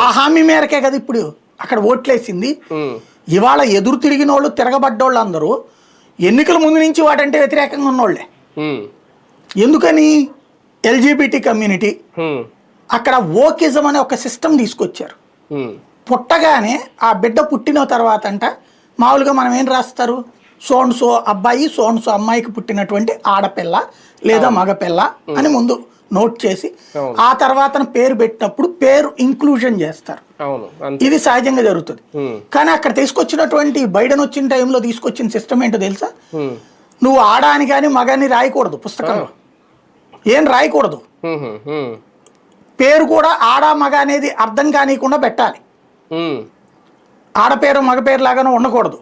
ఆ హామీ మేరకే కదా ఇప్పుడు అక్కడ ఓట్లేసింది. ఇవాళ ఎదురు తిరిగిన వాళ్ళు తిరగబడ్డోళ్ళు అందరూ ఎన్నికల ముందు నుంచి వాటంటే వ్యతిరేకంగా ఉన్నోళ్లే. ఎందుకని? ఎల్జిబిటి కమ్యూనిటీ అక్కడ ఓకిజం అనే ఒక సిస్టమ్ తీసుకొచ్చారు. పుట్టగానే ఆ బిడ్డ పుట్టిన తర్వాత అంట మామూలుగా మనం ఏం రాస్తారు, సోన్సో అబ్బాయి సోన్సో అమ్మాయికి పుట్టినటువంటి ఆడపిల్ల లేదా మగపిల్ల అని ముందు నోట్ చేసి ఆ తర్వాత పేరు పెట్టినప్పుడు పేరు ఇంక్లూజన్ చేస్తారు. ఇది సహజంగా జరుగుతుంది. కానీ అక్కడ తీసుకొచ్చినటువంటి బైడెన్ వచ్చిన టైంలో తీసుకొచ్చిన సిస్టమ్ ఏంటో తెలుసా? నువ్వు ఆడాని కానీ మగాని రాయకూడదు, పుస్తకంలో ఏం రాయకూడదు. పేరు కూడా ఆడ మగ అనేది అర్థం కానియకుండా పెట్టాలి. ఆడపేరు మగ పేరు లాగానే ఉండకూడదు.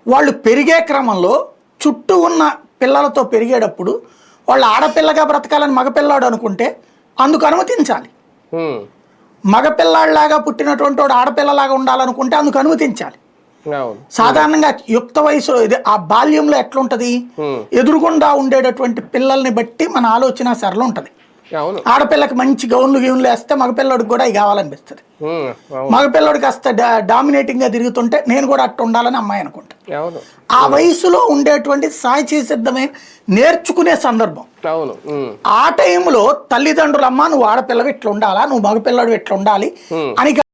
వాళ్ళు పెరిగే క్రమంలో చుట్టూ ఉన్న పిల్లలతో పెరిగేటప్పుడు వాళ్ళు ఆడపిల్లగా బ్రతకాలని మగపిల్లాడు అనుకుంటే అందుకు అనుమతించాలి. మగపిల్లాడిలాగా పుట్టినటువంటి వాడు ఆడపిల్లలాగా ఉండాలనుకుంటే అందుకు అనుమతించాలి. సాధారణంగా యుక్త వయసులో ఇది ఆ బాల్యంలో ఎట్లుంటది, ఎదురుగుండా ఉండేటటువంటి పిల్లల్ని బట్టి మన ఆలోచన సరళ ఉంటది. ఆడపిల్లకి మంచి గౌన్లు వేస్తే మగపిల్లడికి కూడా ఇవి కావాలనిపిస్తుంది. మగపిల్లడికి కాస్త డామినేటింగ్ గా తిరుగుతుంటే నేను కూడా అట్టు ఉండాలని అమ్మాయి అనుకుంటా. ఆ వయసులో ఉండేటువంటి సహజసిద్ధమైన నేర్చుకునే సందర్భం. ఆ టైంలో తల్లిదండ్రులమ్మ నువ్వు ఆడపిల్లవి ఇట్లా ఉండాలా, నువ్వు మగపిల్లడు ఇట్లా ఉండాలి అని